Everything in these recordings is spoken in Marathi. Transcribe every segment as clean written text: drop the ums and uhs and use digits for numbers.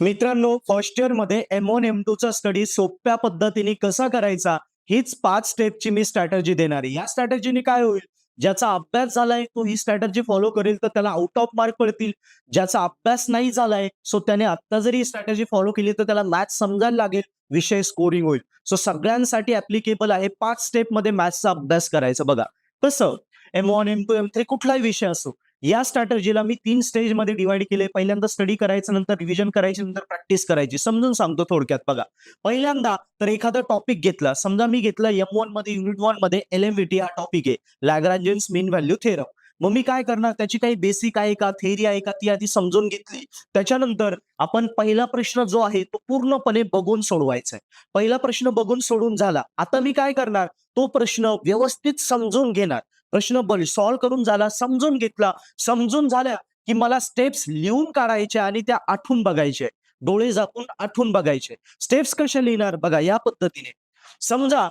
मित्रांनो, फर्स्ट इयर मध्ये M1 M2 चा स्टडी सोप्या पद्धतीने कसा करायचा, हीच 5 स्टेपची मी स्ट्रॅटेजी देणार आहे. या स्ट्रॅटेजीने काय होईल, ज्याचा अभ्यास झालाय तो ही स्ट्रॅटेजी फॉलो करेल तर त्याला आउट ऑफ मार्क पडतील. ज्याचा अभ्यास नाही झालाय, सो त्याने आता जरी ही स्ट्रॅटेजी फॉलो केली तर त्याला मॅथ्स समजायला लागेल, विषय स्कोरिंग होईल. सो सगळ्यांसाठी ॲप्लिकेबल आहे. 5 स्टेपमध्ये मॅथ्सचा अभ्यास करायचा बघा. कसं? M1, M2, M3 कुठलाही विषय असो. या स्ट्रॅटेजीला मी 3 स्टेजमध्ये डिव्हाईड केले. पहिल्यांदा स्टडी करायचं, नंतर रिव्हिजन करायची, नंतर प्रॅक्टिस करायची. समजून सांगतो थोडक्यात बघा. पहिल्यांदा तर एखादा टॉपिक घेतला. समजा मी घेतला M1 मध्ये युनिट 1 मध्ये LMVT हा टॉपिक आहे. लॅग्रांजियन्स मीन व्हॅल्यू थेरम. मग मी काय करणार, त्याची काही बेसिक आहे का, थेअरी आहे का, ती आधी समजून घेतली. त्याच्यानंतर आपण पहिला प्रश्न जो आहे तो पूर्णपणे बघून सोडवायचा आहे. पहिला प्रश्न बघून सोडून झाला. आता मी काय करणार, तो प्रश्न व्यवस्थित समजून घेणार. प्रश्न सॉल्व्ह करून झाला, समजून घेतला. समजून झाल्या की मला स्टेप्स लिहून काढायच्या आणि त्या आठवून बघायच्या. डोळे झाकून आठवून बघायचे. स्टेप्स कशा लिहिणार बघा या पद्धतीने. समजा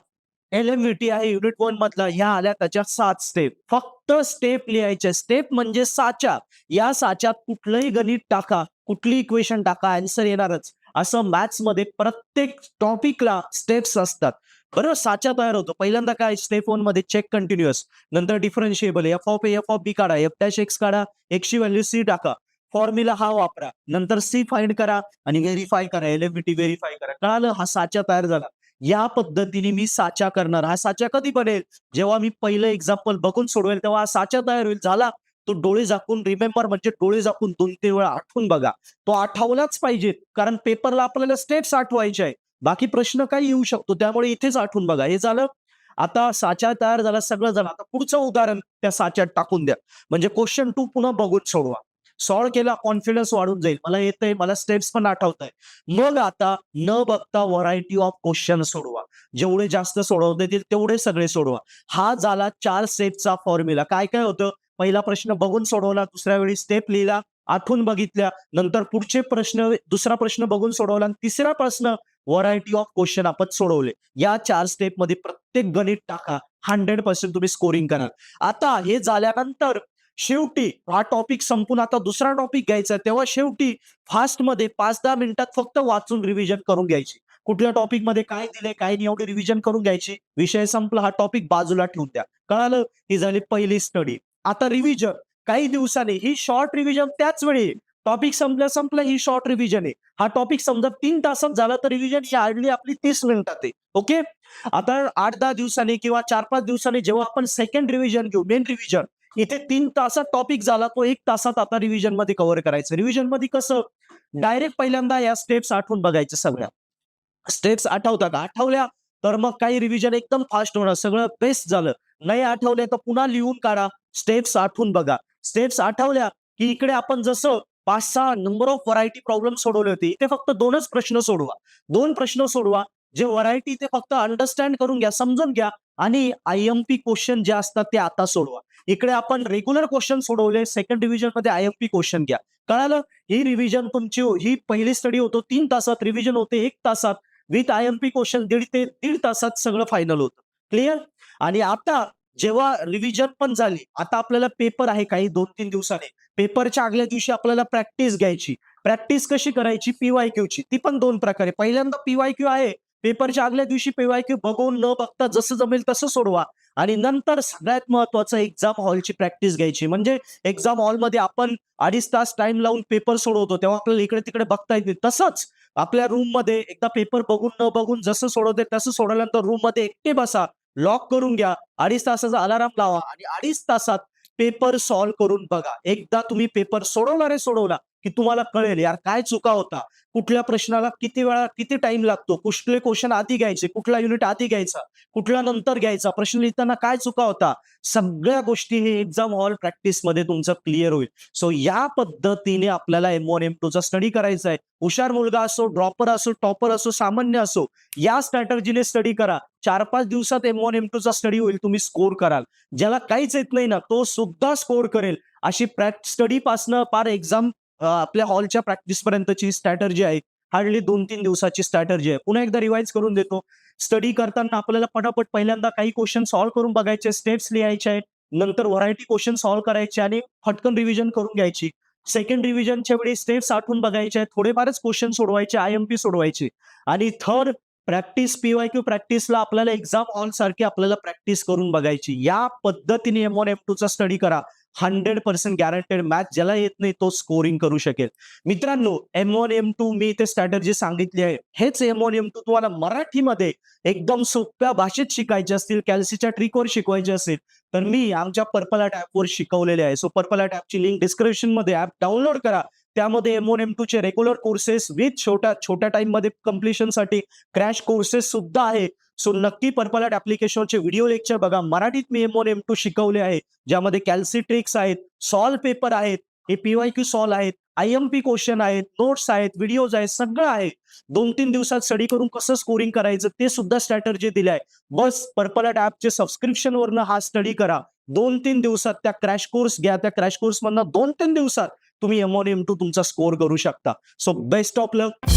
LMVT आहे युनिट 1 मधला, ह्या आल्या त्याच्या 7 स्टेप. फक्त स्टेप लिहायचे. स्टेप म्हणजे साचा. या साच्यात कुठलंही गणित टाका, कुठली इक्वेशन टाका, आन्सर येणारच. असं मॅथ्स मध्ये प्रत्येक टॉपिकला स्टेप्स असतात. बरं, साचा तयार होतो. पहिल्यांदा काय, स्टेप 1 मध्ये चेक कंटिन्युअस, नंतर differentiable F of A, F of B काढा, एफ डॅश एक्स काढा, एक्सची व्हॅल्यू सी टाका, फॉर्म्युला हा वापरा, नंतर सी फाइंड करा आणि व्हेरीफाय करा, LMVT व्हेरीफाय करा. कळालं? हा साचा तयार झाला. या पद्धतीने मी साचा करणार. हा साचा कधी बनेल, जेव्हा मी पहिलं एक्झाम्पल बघून सोडवेल तेव्हा हा साचा तयार होईल. झाला. तो डोळे झाकून रिमेंबर म्हणजे डोळे झाकून 2-3 वेळा आठवून बघा. तो आठवलाच पाहिजे, कारण पेपरला आपल्याला स्टेप्स आठवायचे आहे. बाकी प्रश्न काही येऊ शकतो, त्यामुळे इथेच आठवून बघा. हे झालं. आता साचा तयार झाला, सगळं झालं. आता पुढचं उदाहरण त्या साच्यात टाकून द्या. म्हणजे क्वेश्चन 2 पुन्हा बघून सोडवा. सॉल्व्ह केला, कॉन्फिडन्स वाढून जाईल. मला येतंय, मला स्टेप्स पण आठवत आहे. मग आता न बघता व्हरायटी ऑफ क्वेश्चन सोडवा. जेवढे जास्त सोडवता येतील तेवढे सगळे सोडवा. हा झाला 4 स्टेपचा फॉर्म्युला. काय काय होतं, पहिला प्रश्न बघून सोडवला, दुसऱ्या वेळी स्टेप लिहिला, आठवून बघितल्या, नंतर पुढचे प्रश्न, दुसरा प्रश्न बघून सोडवला, आणि तिसरा प्रश्न व्हरायटी ऑफ क्वेश्चन आपण सोडवले. या 4 स्टेपमध्ये प्रत्येक गणित टाका. 100% तुम्ही स्कोरिंग कराल. आता हे झाल्यानंतर शेवटी हा टॉपिक संपून आता दुसरा टॉपिक घ्यायचा, तेव्हा शेवटी फास्टमध्ये 5-10 मिनिटात फक्त वाचून रिव्हिजन करून घ्यायची. कुठल्या टॉपिक मध्ये काय दिलंय, काय नाही, एवढी रिव्हिजन करून घ्यायची. विषय संपला. हा टॉपिक बाजूला ठेवून द्या. कळालं? ही झाली पहिली स्टडी. आता रिव्हिजन काही दिवसांनी, ही शॉर्ट रिव्हिजन त्याच वेळी. टॉपिक संपलं ही शॉर्ट रिव्हिजन आहे. हा टॉपिक समजा 3 तासात झाला तर रिव्हिजन ही हार्डली आपली 30 मिनिटात आहे. ओके. आता 8-10 दिवसांनी किंवा 4-5 दिवसांनी जेव्हा आपण सेकंड रिव्हिजन घेऊ, मेन रिव्हिजन, इथे 3 तासात टॉपिक झाला, तो 1 तासात आता रिव्हिजन मध्ये कव्हर करायचं. रिव्हिजन मध्ये कसं, डायरेक्ट पहिल्यांदा या स्टेप्स आठवून बघायच्या सगळ्या. स्टेप्स आठवता का? आठवल्या तर मग काही रिव्हिजन एकदम फास्ट होणार, सगळं बेस्ट झालं. नाही आठवले तर पुन्हा लिहून काढा, स्टेप्स आठवून बघा. स्टेप्स आठवल्या की इकडे आपण जसं 5-6 नंबर ऑफ व्हरायटी प्रॉब्लेम सोडवले होते, इथे फक्त 2च प्रश्न सोडवा. 2 प्रश्न सोडवा. जे व्हरायटी ते फक्त अंडरस्टँड करून घ्या, समजून घ्या, आणि IMP क्वेश्चन जे असतात ते आता सोडवा. इकडे आपण रेग्युलर क्वेश्चन सोडवले, सेकंड रिव्हिजन मध्ये IMP क्वेश्चन घ्या. कळालं? ही रिव्हिजन तुमची, ही पहिली स्टडी होतो 3 तासात, रिव्हिजन होते 1 तासात, विथ IMP क्वेश्चन 1.5 ते 1.5 तासात सगळं फायनल होतं. क्लिअर? आणि आता जेव्हा रिव्हिजन पण झाली, आता आपल्याला पेपर आहे काही 2-3 दिवसांनी. पेपरच्या आदल्या दिवशी आपल्याला प्रॅक्टिस घ्यायची. प्रॅक्टिस कशी करायची, PYQची. ती पण 2 प्रकारे. पहिल्यांदा PYQ आहे. पेपरच्या आदल्या दिवशी PYQ बघून न बघता जसं जमेल तसं सोडवा. आणि नंतर सगळ्यात महत्त्वाचं, एक्झाम हॉलची प्रॅक्टिस घ्यायची. म्हणजे एक्झाम हॉलमध्ये आपण 2.5 तास टाइम लावून पेपर सोडवतो, तेव्हा आपल्याला इकडे तिकडे बघता येते. तसंच आपल्या रूममध्ये एकदा पेपर बघून न बघून जसं सोडवते तसं सोडवल्यानंतर रूममध्ये एकटे बसा, लॉक करून घ्या, 2.5 तासाचा अलार्म लावा आणि 2.5 तासात पेपर सॉल्व्ह करून बघा. एकदा तुम्ही पेपर सोडवला की तुम्हाला कळेल यार काय चुका होता, कुठल्या प्रश्नाला किती वेळा किती टाइम लागतो, कुठले क्वेश्चन आधी घ्यायचे, कुठला युनिट आधी घ्यायचा, कुठला नंतर घ्यायचा, प्रश्न लिहिताना काय चुका होता, सगळ्या गोष्टी हे एक्झाम हॉल प्रॅक्टिस मध्ये तुमचं क्लिअर होईल. सो या पद्धतीने आपल्याला M1 M2 चा स्टडी करायचा आहे. हुशार मुलगा असो, ड्रॉपर असो, टॉपर असो, सामान्य असो, या स्ट्रॅटर्जीने स्टडी करा. 4-5 दिवसात M1 M2 चा स्टडी होईल, तुम्ही स्कोर कराल. ज्याला काहीच येत नाही ना, तो सुद्धा स्कोर करेल. अशी स्टडी पासनं पार एक्झाम आपल्या हॉलच्या प्रॅक्टिस पर्यंतची स्ट्रॅटर्जी आहे. हार्डली 2-3 दिवसाची स्ट्रॅटर्जी आहे. पुन्हा एकदा रिवाइज करून देतो. स्टडी करताना आपल्याला पटापट पहिल्यांदा काही क्वेश्चन सॉल्व्ह करून बघायचे, स्टेप्स लिहायचे आहेत, नंतर व्हरायटी क्वेश्चन सॉल्व्ह करायचे आणि फटकन रिव्हिजन करून घ्यायची. सेकंड रिव्हिजनच्या वेळी स्टेप्स आठवून बघायचे, थोडेफारच क्वेश्चन सोडवायचे, आय-एम-पी सोडवायचे आणि थर्ड प्रॅक्टिस पी-वाय-क्यू प्रॅक्टिसला आपल्याला एक्झाम हॉल सारखी आपल्याला प्रॅक्टिस करून बघायची. या पद्धतीने M1 M2 चा स्टडी करा. 100% गॅरंटेड मॅथ ज्याला येत नाही तो स्कोरिंग करू शकेल. मित्रांनो, M1 M2 मी इथे स्ट्रॅटेजी सांगितली आहे. हेच M1 M2 तुम्हाला मराठीमध्ये एकदम सोप्या भाषेत शिकायचे असतील, कॅल्सीच्या ट्रिकवर शिकवायचे असेल, तर मी आमच्या पर्पल आर्ट ॲपवर शिकवलेले आहे. सो पर्पल आर्ट ॲपची लिंक डिस्क्रिप्शनमध्ये ॲप डाउनलोड करा. त्यामध्ये M1 M2 चे रेग्युलर कोर्सेस विथ छोट्या टाइममध्ये कंप्लीशनसाठी क्रॅश कोर्सेस सुद्धा आहे. सो नक्की पर्पल आर्ट ॲप्लिकेशनचे व्हिडिओ लेक्चर बघा. मराठीत मी M1 M2 शिकवले आहे, ज्यामध्ये कॅल्सी ट्रिक्स आहेत, सॉल्व पेपर आहेत, हे पी-वाय-क्यू सॉल्व आहेत, आय-एम-पी क्वेश्चन आहेत, नोट्स आहेत, व्हिडिओज आहेत, सगळं आहे. 2-3 दिवसात स्टडी करून कसं स्कोरिंग करायचं ते सुद्धा स्ट्रॅटेजी दिलाय. बस पर्पल आर्ट ॲपचे सबस्क्रिप्शनवरनं हा स्टडी करा. 2-3 दिवसात त्या क्रॅश कोर्स घ्या. त्या क्रॅश कोर्समधनं 2-3 दिवसात तुम्ही M1 M2 तुमचा स्कोर करू शकता. So best of luck.